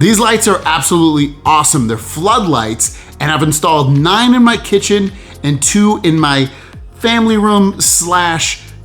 These lights are absolutely awesome. They're floodlights, and I've installed 9 in my kitchen and 2 in my family room /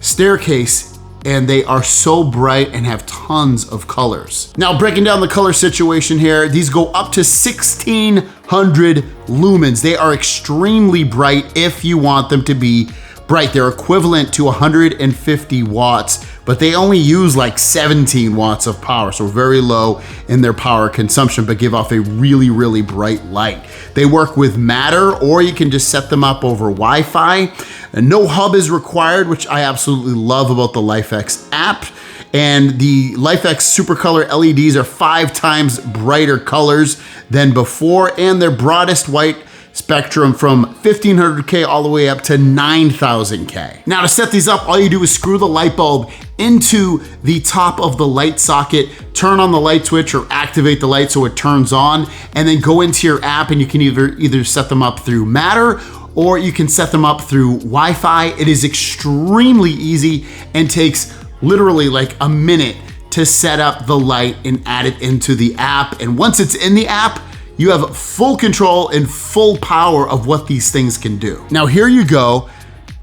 staircase, and they are so bright and have tons of colors. Now, breaking down the color situation here, these go up to 1600 lumens. They are extremely bright if you want them to be bright. They're equivalent to 150 watts, but they only use like 17 watts of power, so very low in their power consumption, but give off a really, really bright light. They work with Matter, or you can just set them up over Wi-Fi. And no hub is required, which I absolutely love about the LIFX app. And the LIFX Supercolor LEDs are 5 times brighter colors than before, and their broadest white spectrum from 1500K all the way up to 9000K. Now, to set these up, all you do is screw the light bulb into the top of the light socket, turn on the light switch or activate the light so it turns on, and then go into your app, and you can either set them up through Matter, or you can set them up through Wi-Fi. It is extremely easy and takes literally like a minute to set up the light and add it into the app. And once it's in the app, you have full control and full power of what these things can do. Now, here you go.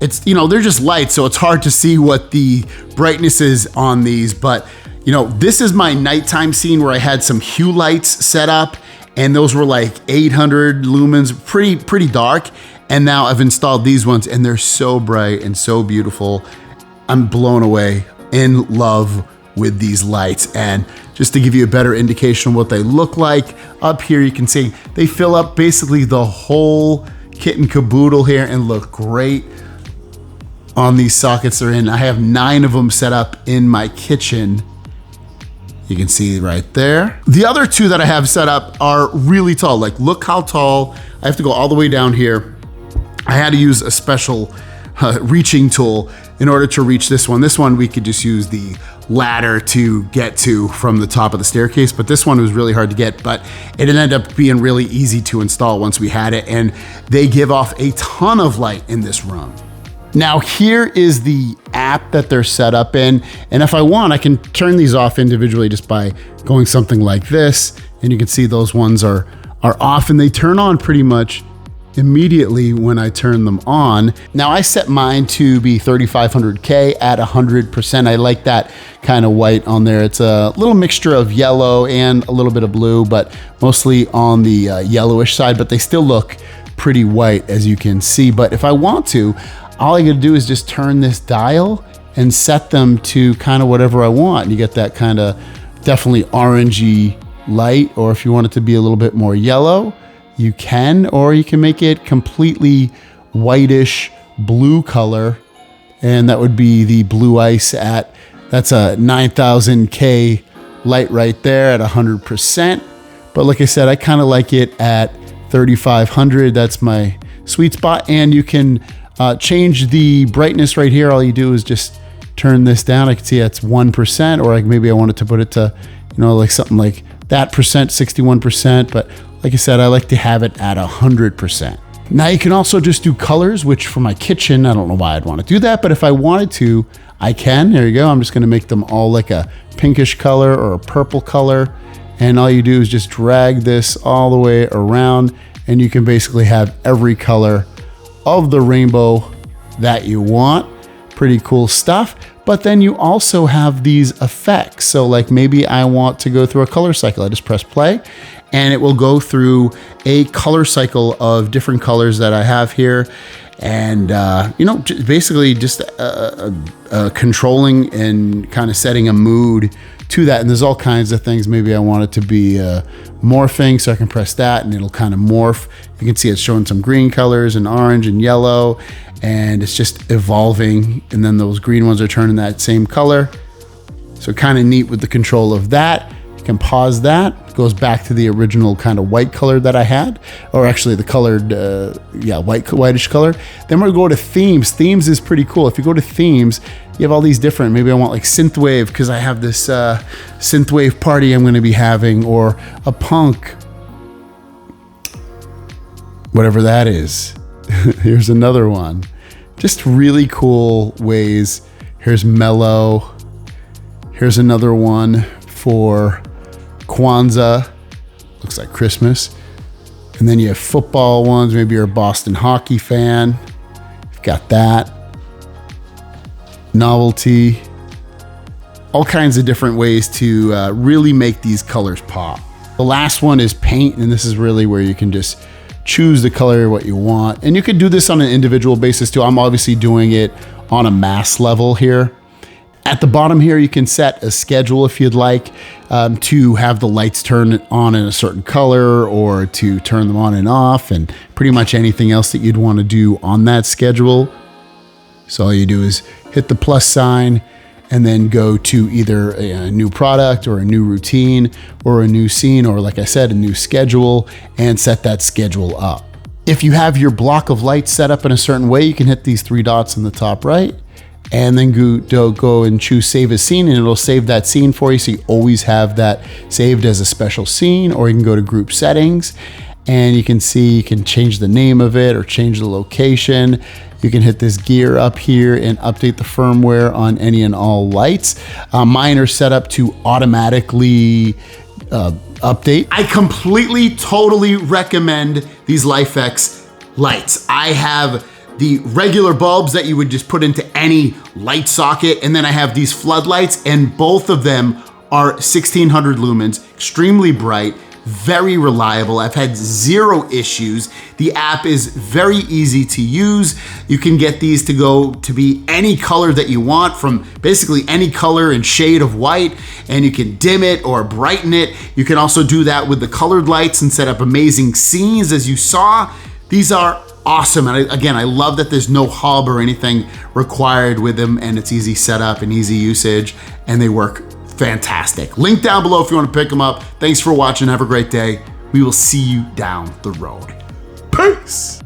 It's, they're just lights, so it's hard to see what the brightness is on these, but this is my nighttime scene where I had some hue lights set up, and those were like 800 lumens, pretty dark. And now I've installed these ones, and they're so bright and so beautiful. I'm blown away, in love with these lights. And just to give you a better indication of what they look like, up here you can see they fill up basically the whole kit and caboodle here and look great on these sockets they're in. I have 9 of them set up in my kitchen. You can see right there. The other 2 that I have set up are really tall. Like, look how tall. I have to go all the way down here. I had to use a special reaching tool in order to reach this one. This one we could just use the ladder to get to from the top of the staircase, but this one was really hard to get, but it ended up being really easy to install once we had it, and they give off a ton of light in this room. Now, here is the app that they're set up in, and if I want, I can turn these off individually just by going something like this, and you can see those ones are off, and they turn on pretty much immediately when I turn them on. Now, I set mine to be 3500K at 100%. I like that kind of white on there. It's a little mixture of yellow and a little bit of blue, but mostly on the yellowish side, but they still look pretty white, as you can see. But if I want to, all I gotta do is just turn this dial and set them to kind of whatever I want. You get that kind of definitely orangey light, or if you want it to be a little bit more yellow, you can, or you can make it completely whitish blue color, and that would be the blue ice that's a 9000K light right there at 100%. But like I said, I kind of like it at 3500. That's my sweet spot. And you can change the brightness right here. All you do is just turn this down. I can see that's 1%, or maybe I wanted to put it to, like something like that percent, 61%. But like I said, I like to have it at 100%. Now you can also just do colors, which for my kitchen, I don't know why I'd want to do that, but if I wanted to, I can. There you go. I'm just going to make them all like a pinkish color or a purple color. And all you do is just drag this all the way around, and you can basically have every color of the rainbow that you want. Pretty cool stuff. But then you also have these effects. So like maybe I want to go through a color cycle. I just press play, and it will go through a color cycle of different colors that I have here. And, basically just controlling and kind of setting a mood to that. And there's all kinds of things. Maybe I want it to be morphing, so I can press that and it'll kind of morph. You can see it's showing some green colors and orange and yellow, and it's just evolving. And then those green ones are turning that same color. So kind of neat with the control of that. You can pause that. It goes back to the original kind of white color that I had, or actually the colored, whitish color. Then we're going to go to themes. Themes is pretty cool. If you go to themes, you have all these different, maybe I want like synthwave because I have this synthwave party I'm going to be having, or a punk, whatever that is. Here's another one. Just really cool ways. Here's mellow. Here's another one for Kwanzaa. looks like Christmas. And then you have football ones. Maybe you're a Boston hockey fan. You've got that. Novelty. All kinds of different ways to really make these colors pop. The last one is paint, and this is really where you can just choose the color what you want. And you can do this on an individual basis too. I'm obviously doing it on a mass level here. At the bottom here, you can set a schedule if you'd like to have the lights turn on in a certain color or to turn them on and off, and pretty much anything else that you'd want to do on that schedule. So all you do is hit the plus sign and then go to either a new product or a new routine or a new scene, or like I said, a new schedule, and set that schedule up. If you have your block of lights set up in a certain way, you can hit these 3 dots in the top right and then go and choose save as scene, and it'll save that scene for you. So you always have that saved as a special scene, or you can go to group settings and you can see, you can change the name of it or change the location. You can hit this gear up here and update the firmware on any and all lights. Mine are set up to automatically update. I completely, totally recommend these LIFX lights. I have the regular bulbs that you would just put into any light socket, and then I have these floodlights, and both of them are 1600 lumens, extremely bright, very reliable. I've had 0 issues. The app is very easy to use. You can get these to go to be any color that you want, from basically any color and shade of white, and you can dim it or brighten it. You can also do that with the colored lights and set up amazing scenes, as you saw. These are awesome. And again, I love that there's no hub or anything required with them, and it's easy setup and easy usage, and they work fantastic. Link down below if you want to pick them up. Thanks for watching. Have a great day. We will see you down the road. Peace.